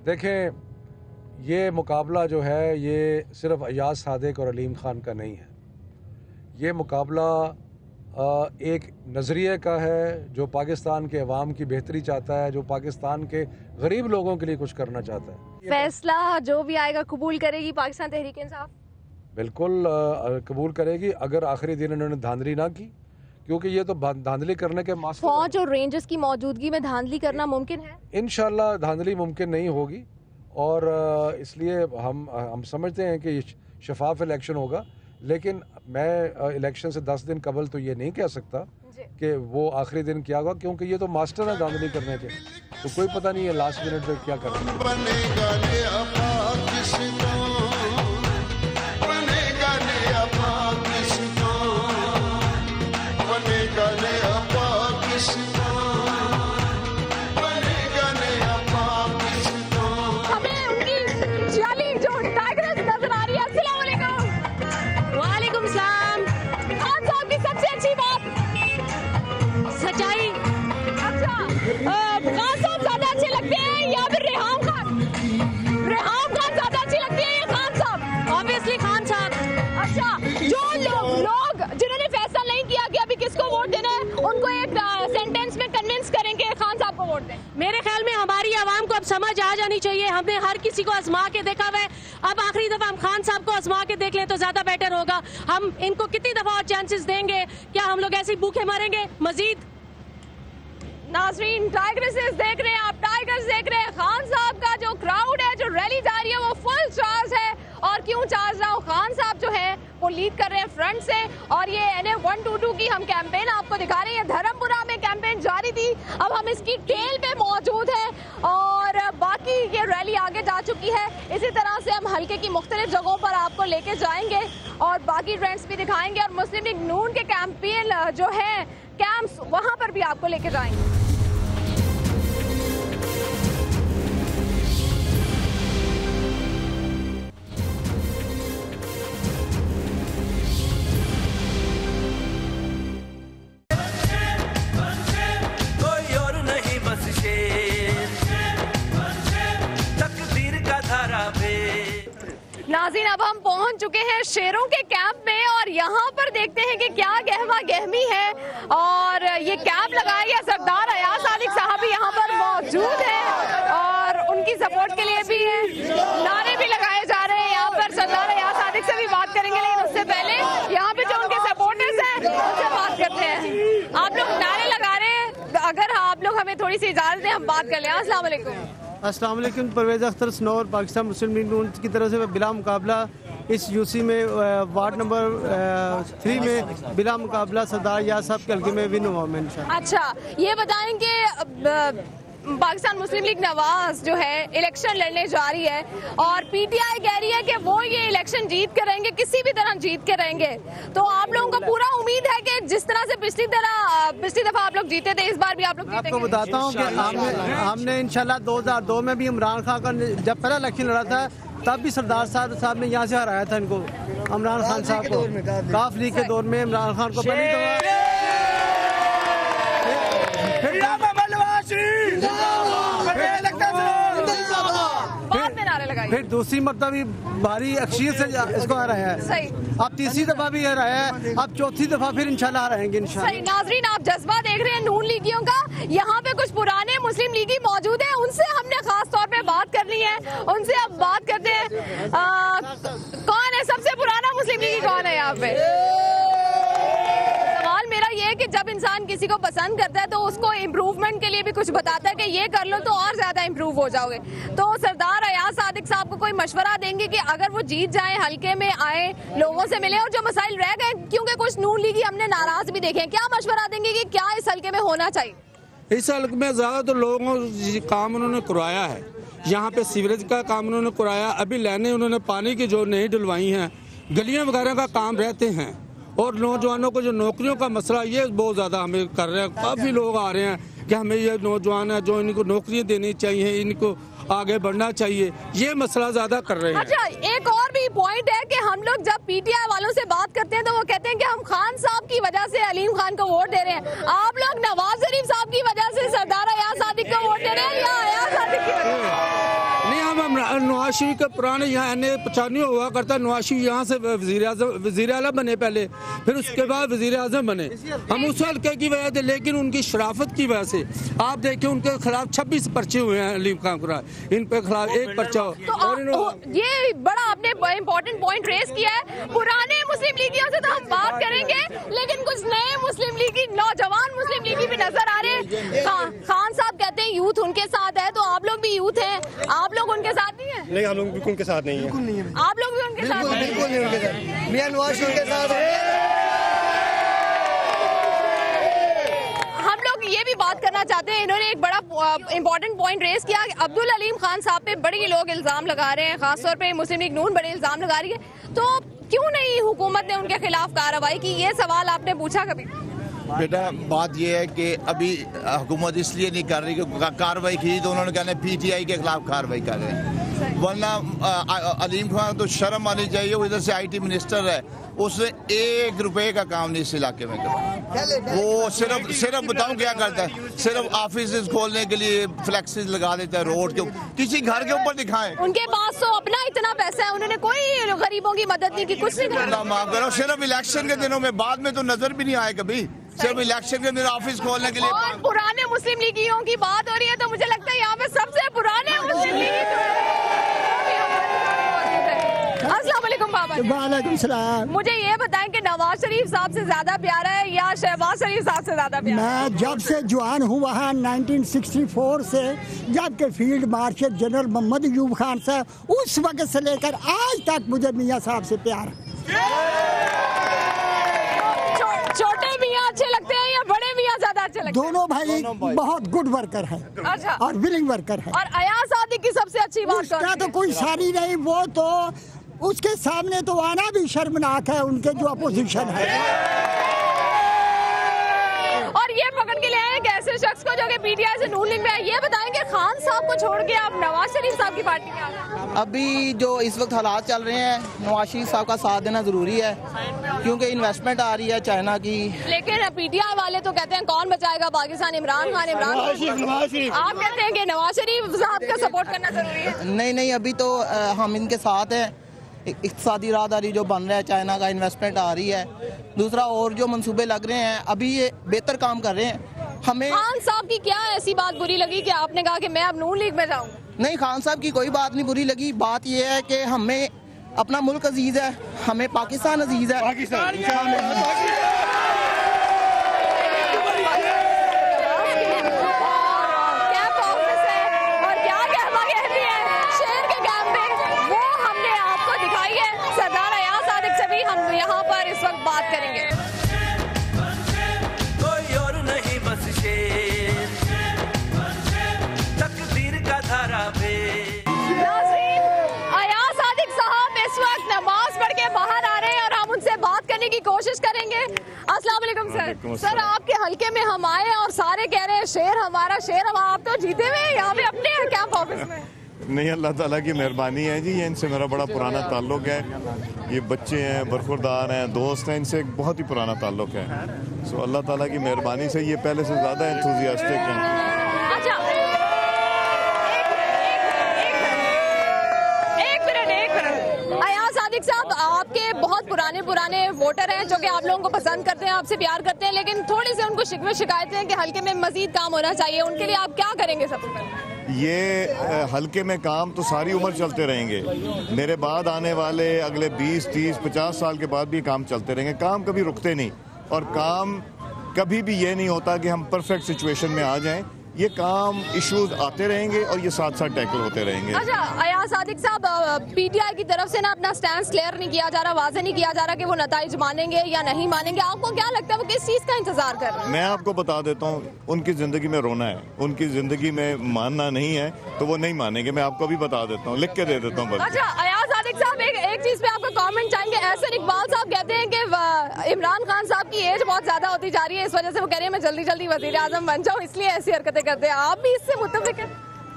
B: देखें, ये मुकाबला जो है ये सिर्फ अयाज सादिक और अलीम खान का नहीं है, ये मुकाबला एक नज़रिए का है जो पाकिस्तान के अवाम की बेहतरी चाहता है, जो पाकिस्तान के गरीब लोगों के लिए कुछ करना चाहता है।
A: फैसला जो भी आएगा कबूल करेगी पाकिस्तान तहरीक इंसाफ?
B: बिल्कुल कबूल करेगी, अगर आखिरी दिन इन्होंने धांधली ना की, क्योंकि ये तो धांधली करने के मास्टर।
A: फौज और रेंजर्स की मौजूदगी में धांधली करना मुमकिन है? इंशाल्लाह
B: धांधली मुमकिन नहीं होगी और इसलिए हम समझते हैं कि शफाफ इलेक्शन होगा, लेकिन मैं इलेक्शन से 10 दिन कबल तो ये नहीं कह सकता कि वो आखिरी दिन क्या होगा, क्योंकि ये तो मास्टर है धांधली करने के, तो कोई पता नहीं है लास्ट मिनट पे क्या
C: मेरे ख्याल में हमारी आवाम को अब समझ आ जानी चाहिए। हमने हर किसी को आजमा के देखा हुआ है, अब आखिरी दफा हम खान साहब को आजमा के देख लें तो ज्यादा बेटर होगा। हम इनको कितनी दफा और चांसेस देंगे? क्या हम लोग ऐसे ही भूखे मरेंगे मजीद?
A: नाजरीन, टाइगर्स देख रहे हैं आप, टाइगर्स देख रहे हैं। खान साहब का जो क्राउड है, जो रैली जा रही है, वो फुल चार्ज है। और क्यों चार्ज रहा हो? खान साहब जो है वो लीड कर रहे हैं फ्रंट से। और ये NA 122 की हम कैंपेन आपको दिखा रहे हैं। धर्मपुरा में कैंपेन जारी थी, अब हम इसकी टेल पे मौजूद हैं और बाकी ये रैली आगे जा चुकी है। इसी तरह से हम हल्के की मुख्तलिफ जगहों पर आपको लेके जाएंगे और बाकी ट्रेंड्स भी दिखाएंगे और मुस्लिम लीग नून के कैंपेन जो है कैंप्स, वहां पर भी आपको लेके जाएंगे। नाज़रीन, अब हम पहुंच चुके हैं शेरों के कैंप में और यहाँ पर देखते हैं कि क्या गहमा गहमी है। और ये कैंप लगाया गया, सरदार अयाज सादिक साहब भी यहाँ पर मौजूद हैं और उनकी सपोर्ट के लिए भी नारे भी लगाए जा रहे हैं। यहाँ पर सरदार अयाज सादिक से भी बात करेंगे, लेकिन उससे पहले यहाँ पे जो उनके सपोर्टर्स हैं उनसे बात करते हैं। आप लोग नारे लगा रहे हैं, अगर आप लोग हमें थोड़ी सी इजाजत दें हम बात कर लें। अस्सलाम वालेकुम।
K: अस्सलाम वालेकुम। परवेज़ अख्तर स्नोर, पाकिस्तान मुस्लिम लीग नून की तरफ से बिला मुकाबला इस यूसी में वार्ड नंबर 3 में बिला मुकाबला सरदार अयाज साहब के हल्के में विन हुआ मैं इंशाल्लाह।
A: अच्छा, ये बताएंगे पाकिस्तान मुस्लिम लीग नवाज जो है इलेक्शन लड़ने जा रही है और PTI कह रही है कि वो ये इलेक्शन जीत के रहेंगे, किसी भी तरह जीत के रहेंगे। तो आप लोगों को पूरा उम्मीद है कि जिस तरह से पिछली दफा आप लोग जीते थे, इस बार भी आप लोग जीतेंगे?
K: आपको बताता हूँ कि हमने इंशाल्लाह 2002 में भी इमरान खान का जब पहला इलेक्शन लड़ा था तब भी सरदार साहब ने यहाँ से हराया था इनको, इमरान खान साहब को। काफ लीग के दौर में इमरान खान को पहली दफा फिर दूसरी मरतबा भी भारी अक्षीर से इसको हराया है। अब तीसरी दफा भी हराया है, अब चौथी दफा फिर इंशाल्लाह हराएंगे इंशाल्लाह।
A: सही। नाजरीन, आप जज्बा देख रहे हैं नून लीगियों का। यहाँ पे कुछ पुराने मुस्लिम लीगी मौजूद हैं, उनसे हमने खास तौर पे बात करनी है। उनसे अब बात करते हैं, कौन है सबसे पुराना मुस्लिम लीगी, कौन है यहाँ पे? सवाल मेरा ये है कि जब इंसान किसी को पसंद करता है तो उसको इम्प्रूवमेंट के लिए भी कुछ बताता है कि ये कर लो तो और ज्यादा इम्प्रूव हो जाओगे। तो सरदार अयाज सादिक साहब को कोई मशवरा देंगे कि अगर वो जीत जाए, हल्के में आए, लोगों से मिले और जो मसाइल रह गए, क्योंकि कुछ नून लीगी हमने नाराज भी देखे हैं, क्या मशवरा देंगे कि क्या इस हल्के में होना चाहिए?
D: इस हल्के में ज्यादातर लोगों काम उन्होंने करवाया है। यहाँ पे सीवरेज का काम उन्होंने कराया, अभी लाइनें उन्होंने पानी की जो नहीं डलवाई हैं, गलियां वगैरह का काम रहते हैं। और नौजवानों को जो नौकरियों का मसला, ये बहुत ज़्यादा हमें कर रहे हैं। काफ़ी लोग आ रहे हैं कि हमें ये नौजवान है जो इनको नौकरियां देनी चाहिए, इनको आगे बढ़ना चाहिए, ये मसला ज़्यादा कर रहे हैं।
A: अच्छा, एक और भी पॉइंट है कि हम लोग जब PTI वालों से बात करते हैं तो वो कहते हैं कि हम खान साहब की वजह से अलीम खान को वोट दे रहे हैं। आप लोग नवाज शरीफ साहब की वजह से सरदार अयाज सादिक को वोट दे रहे हैं या अयाज सादिक की वजह?
D: नहीं, हम नवाज शरीफ के पुराने यहाँ NA 95 हुआ करता। नवाज शरीफ यहाँ से वजीर आला बने पहले, फिर उसके बाद वजीर आजम बने। हम उस हल्के की वजह से, लेकिन उनकी शराफत की वजह से आप देखिए उनके खिलाफ 26 पर्चे हुए हैं अलीम खान को, इन पे खिलाफ एक पर्चा।
A: तो ये बड़ा आपने इम्पोर्टेंट पॉइंट रेस किया है। पुराने मुस्लिम लीगियों से तो हम बात करेंगे, लेकिन कुछ नए मुस्लिम लीगी, नौजवान मुस्लिम लीगी भी नजर आ रहे हैं। खान साहब कहते हैं यूथ उनके साथ है, तो आप लोग भी यूथ हैं, आप लोग उनके साथ नहीं है?
F: नहीं, हम लोग बिल्कुल उनके साथ नहीं है।
A: आप लोग भी उनके उनके साथ?
N: बिल्कुल नहीं उनके साथ, मियां नवाज शरीफ के साथ।
A: हम लोग ये भी बात करना चाहते हैं, इन्होंने एक बड़ा इंपॉर्टेंट पॉइंट रेज किया कि अब्दुल अलीम खान साहब पे बड़े लोग इल्जाम लगा रहे हैं, खासतौर पे मुस्लिम लीग नून बड़े इल्जाम लगा रही है, तो क्यों नहीं हुकूमत ने उनके खिलाफ कार्रवाई की? ये सवाल आपने पूछा कभी?
G: बेटा बात यह है कि अभी हुकूमत इसलिए नहीं कर रही कि कार्रवाई की तो उन्होंने कहना PTI के खिलाफ कार्रवाई कर रहे हैं, वरना अलीम खान तो शर्म आनी चाहिए, वो इधर से IT मिनिस्टर है, उसने 1 रुपए का काम नहीं इस इलाके में करा। वो सिर्फ बताऊं क्या करता है, सिर्फ ऑफिस खोलने के लिए फ्लेक्सेस लगा देता है रोड के, किसी घर के ऊपर दिखाएं।
A: उनके पास तो अपना इतना पैसा है, उन्होंने कोई गरीबों की मदद नहीं की, कुछ नहीं करा।
G: माफ करो, सिर्फ इलेक्शन के दिनों में, बाद में तो नजर भी नहीं आए कभी, सिर्फ इलेक्शन के दिन ऑफिस खोलने के लिए।
A: और पुराने मुस्लिम लीगियों की बात हो रही है, तो मुझे लगता है यहाँ पे सबसे पुराने मुस्लिम लीगी अस्सलाम वालेकुम बाबा।
H: वालेकुम सलाम।
A: मुझे ये बताएं कि नवाज शरीफ साहब से ज्यादा प्यारा है या शहबाज शरीफ साहब से ज्यादा प्यारा?
H: मैं जब से जवान हुआ है 1964 से, जब के field marshal general Mohammad Ayub Khan साहब, उस वक्त से लेकर आज तक मुझे मियाँ साहब से प्यार है।
A: छोटे मियाँ अच्छे लगते हैं या बड़े मियाँ ज्यादा अच्छे लगते हैं?
H: दोनों भाई बहुत गुड वर्कर है।
A: अच्छा।
H: और विलिंग वर्कर है।
A: और अयाज सादिक की सबसे अच्छी बात
H: उसका तो कोई सारी नहीं, वो तो उसके सामने तो आना भी शर्मनाक है, उनके जो अपोजिशन है।
A: और ये पकड़ के ले आए एक ऐसे शख्स को जो कि PTI से नून लीग में है। ये बताएंगे खान साहब को छोड़ के आप नवाज शरीफ साहब की पार्टी में आ गए?
W: अभी जो इस वक्त हालात चल रहे हैं, नवाज शरीफ साहब का साथ देना जरूरी है, क्योंकि इन्वेस्टमेंट आ रही है चाइना की।
A: लेकिन PTI वाले तो कहते हैं कौन बचाएगा पाकिस्तान, इमरान खान। आप कहते हैं कि नवाज शरीफ साहब का सपोर्ट करना जरूरी है?
W: नहीं, अभी तो हम इनके साथ हैं। इक़्तिसादी राहदारी जो बन रहा है, चाइना का इन्वेस्टमेंट आ रही है, दूसरा और जो मंसूबे लग रहे हैं, अभी ये बेहतर काम कर रहे हैं। हमें
A: खान साहब की क्या ऐसी बात बुरी लगी कि आपने कहा कि मैं अब नून लीग में जाऊँ?
W: नहीं, खान साहब की कोई बात नहीं बुरी लगी। बात ये है कि हमें अपना मुल्क अजीज है, हमें पाकिस्तान अजीज है।
A: की कोशिश करेंगे। अस्सलाम वालेकुम सर। सर आपके हलके में हम आए और सारे कह रहे हैं शेर हमारा, शेर हम। आप तो जीते हुए यहाँ पे अपने कैंप ऑफिस में?
X: नहीं, अल्लाह ताला की मेहरबानी है जी, ये इनसे मेरा बड़ा पुराना ताल्लुक है। ये बच्चे हैं, बरखुरदार हैं, दोस्त हैं, इनसे एक बहुत ही पुराना ताल्लुक है। सो अल्लाह ताला की मेहरबानी से ये पहले से ज़्यादा एंथुसियास्टिक हैं।
A: साहब आपके बहुत पुराने वोटर हैं जो कि आप लोगों को पसंद करते हैं, आपसे प्यार करते हैं, लेकिन थोड़ी सी उनको शिकवे शिकायतें हैं कि हल्के में मजीद काम होना चाहिए, उनके लिए आप क्या करेंगे? सबसे पहले
X: ये हल्के में काम तो सारी उम्र चलते रहेंगे, मेरे बाद आने वाले अगले 20, 30, 50 साल के बाद भी काम चलते रहेंगे। काम कभी रुकते नहीं, और काम कभी भी ये नहीं होता कि हम परफेक्ट सिचुएशन में आ जाएं। ये काम इश्यूज आते रहेंगे और ये साथ साथ टैकल होते रहेंगे।
A: अच्छा अयाज सादिक साहब, PTI की तरफ से ना अपना स्टैंड क्लियर नहीं किया जा रहा, वाज़ेह नहीं किया जा रहा कि वो नताइज मानेंगे या नहीं मानेंगे। आपको क्या लगता है वो किस चीज़ का इंतजार कर रहे हैं?
X: मैं आपको बता देता हूँ, उनकी ज़िंदगी में रोना है, उनकी ज़िंदगी में मानना नहीं है, तो वो नहीं मानेंगे। मैं आपको भी बता देता हूँ, लिख के दे देता हूँ।
A: अच्छा अयाज सादिक साहब, एक चीज़ पे आपका कॉमेंट चाहेंगे। एहसन इकबाल साहब कहते हैं कि इमरान खान साहब की एज बहुत ज़्यादा होती जा रही है, इस वजह से वो कह रहे हैं मैं जल्दी जल्दी वज़ीर आज़म बन जाऊँ, इसलिए ऐसी हरकतें करते हैं। आप भी इससे मुतफिक हैं?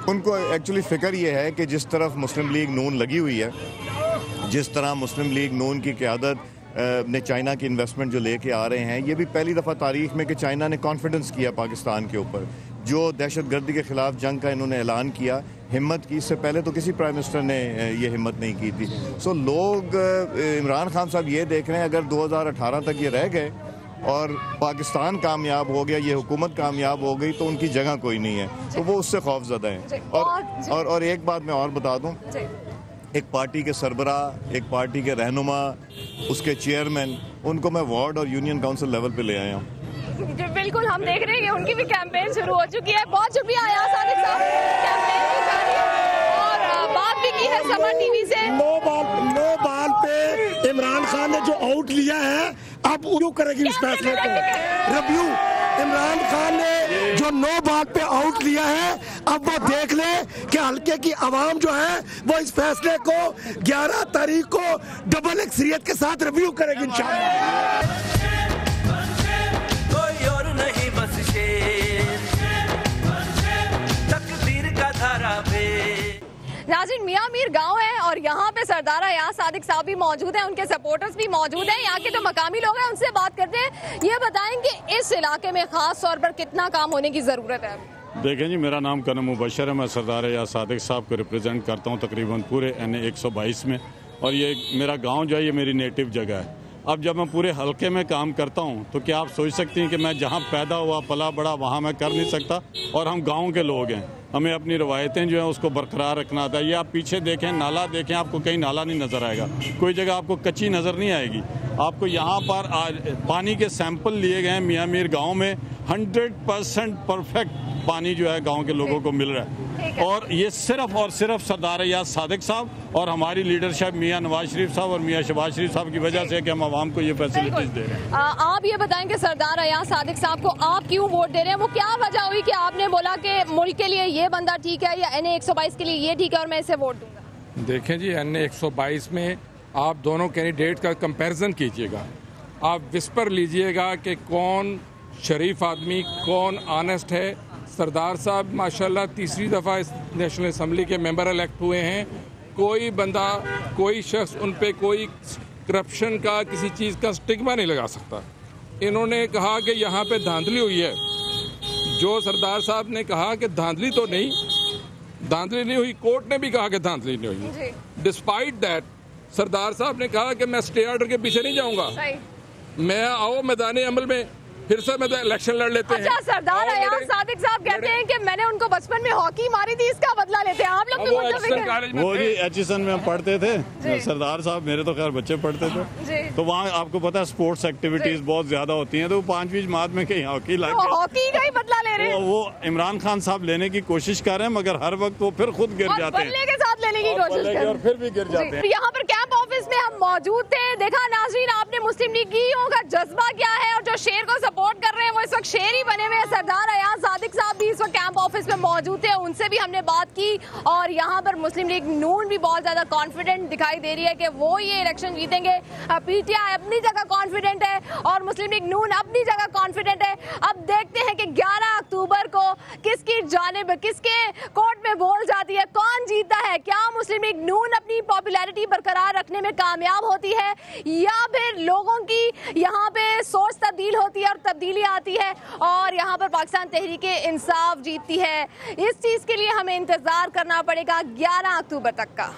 X: उनको एक्चुअली फिक्र ये है कि जिस तरफ मुस्लिम लीग नून लगी हुई है, जिस तरह मुस्लिम लीग नून की क़यादत ने चाइना की इन्वेस्टमेंट जो लेके आ रहे हैं, ये भी पहली दफ़ा तारीख में कि चाइना ने कॉन्फिडेंस किया पाकिस्तान के ऊपर, जो दहशतगर्दी के ख़िलाफ़ जंग का इन्होंने ऐलान किया, हिम्मत की। इससे पहले तो किसी प्राइम मिनिस्टर ने ये हिम्मत नहीं की थी। सो लोग इमरान खान साहब ये देख रहे हैं, अगर 2018 तक ये रह गए और पाकिस्तान कामयाब हो गया, ये हुकूमत कामयाब हो गई, तो उनकी जगह कोई नहीं है, तो वो उससे खौफज़दा हैं। और एक बात मैं और बता दूं, एक पार्टी के सरबरा, एक पार्टी के रहनुमा, उसके चेयरमैन, उनको मैं वार्ड और यूनियन काउंसिल लेवल पे ले आया हूँ।
A: बिल्कुल, हम देख रहे हैं कि उनकी भी कैंपेन शुरू हो चुकी है। बहुत शुक्रिया अयाज सादिक साहब, कैंपेन भी जारी है और बात भी की है समर टीवी से।
H: नो बॉल
F: इमरान खान ने जो आउट लिया है अब रिव्यू करेगी इस फैसले को। रिव्यू इमरान खान ने जो 9 बात पे आउट लिया है अब वो देख ले कि हल्के की आवाम जो है वो इस फैसले को 11 तारीख को डबल अक्सरियत के साथ रिव्यू करेगी इंशाअल्लाह।
A: नाज़रीन, मियां मीर गांव है और यहाँ पे सरदार अयाज सादिक साहब भी मौजूद हैं, उनके सपोर्टर्स भी मौजूद हैं। यहाँ के जो मकामी लोग हैं उनसे बात करते हैं। ये बताएंगे इस इलाके में खास तौर पर कितना काम होने की जरूरत है।
E: देखें जी, मेरा नाम कनम मुबशर है। मैं सरदार अयाज सादिक साहब को रिप्रेजेंट करता हूँ तकरीबन पूरे NA 122 में, और ये मेरा गाँव जो है ये मेरी नेटिव जगह है। अब जब मैं पूरे हलके में काम करता हूं तो क्या आप सोच सकती हैं कि मैं जहां पैदा हुआ पला बड़ा वहां मैं कर नहीं सकता। और हम गांव के लोग हैं, हमें अपनी रवायतें जो हैं उसको बरकरार रखना आता है। ये आप पीछे देखें, नाला देखें, आपको कहीं नाला नहीं नज़र आएगा, कोई जगह आपको कच्ची नज़र नहीं आएगी। आपको यहाँ पर पानी के सैंपल लिए गए हैं मियां मीर गाँव में, 100% परफेक्ट पानी जो है गाँव के लोगों को मिल रहा है। और ये सिर्फ और सिर्फ सरदार अयाज सादिक साहब और हमारी लीडरशिप मियां नवाज शरीफ साहब और मियां शहबाज शरीफ साहब की वजह से कि हम आवाम को ये फैसिलिटीज दे रहे हैं।
A: आप ये बताएंगे सरदार अयाज सादिक साहब को आप क्यों वोट दे रहे हैं? वो क्या वजह हुई कि आपने बोला कि मुल्क के लिए ये बंदा ठीक है या NA 122 के लिए ये ठीक है और मैं इसे वोट दूंगा?
I: देखें जी, NA 122 में आप दोनों कैंडिडेट का कंपैरिजन कीजिएगा, आप विस्पर लीजिएगा कि कौन शरीफ आदमी, कौन ऑनेस्ट है। सरदार साहब माशाल्लाह तीसरी दफ़ा इस नेशनल असम्बली के मेंबर इलेक्ट हुए हैं। कोई बंदा, कोई शख्स उन पे कोई करप्शन का, किसी चीज़ का स्टिग्मा नहीं लगा सकता। इन्होंने कहा कि यहाँ पे धांधली हुई है, जो सरदार साहब ने कहा कि धांधली तो नहीं, धांधली नहीं हुई, कोर्ट ने भी कहा कि धांधली नहीं हुई। डिस्पाइट दैट सरदार साहब ने कहा कि मैं स्टे ऑर्डर के पीछे नहीं जाऊँगा, मैं आओ मैदान अमल में फिर से मैं इलेक्शन लड़ लेते हैं।
A: अच्छा, सरदार अयाज सादिक साहब कहते हैं कि मैंने उनको बचपन में हॉकी मारी थी, इसका बदला लेते हैं। आप लोग भी
E: वो जी HSN में हम पढ़ते थे, सरदार साहब, मेरे तो खैर बच्चे पढ़ते थे, तो वहाँ आपको पता है स्पोर्ट्स एक्टिविटीज बहुत ज्यादा होती हैं, तो 5वीं जमात में कहीं हॉकी
A: हॉकी का ही बदला ले रहे हैं।
E: वो इमरान खान साहब लेने की कोशिश कर रहे हैं, मगर हर वक्त वो फिर खुद गिर जाते हैं,
A: के साथ लेने की कोशिश कर रहे हैं
E: और फिर भी गिर जाते हैं।
A: यहाँ पर कैंप ऑफिस में हम मौजूद थे। देखा नाज़रीन आपने मुस्लिम लीगियों का जज्बा क्या है, और जो शेर को सपोर्ट कर रहे हैं वो इस वक्त शेर ही बने हुए हैं। सरदार अयाज सादिक साहब भी इस वक्त कैंप ऑफिस में मौजूद थे, उनसे भी हमने बात की। और यहाँ पर मुस्लिम लीग नून भी बहुत ज्यादा कॉन्फिडेंट दिखाई दे रही है कि वो ये इलेक्शन जीतेंगे। PTI अपनी जगह कॉन्फिडेंट है और मुस्लिम लीग नून अपनी जगह कॉन्फिडेंट है। अब देखते हैं कि 11 अक्टूबर को किसकी जानिब, किसके कोर्ट में बोल जाती है, कौन जीतता है। क्या मुस्लिम लीग नून अपनी पॉपुलैरिटी बरकरार रखने में कामयाब होती है या फिर लोगों की यहाँ पे सोच तब्दील होती है और तब्दीली आती है और यहाँ पर पाकिस्तान तहरीके इंसाफ जीतती है। इस चीज के लिए हमें इंतजार करना पड़ेगा 11 अक्टूबर तक का।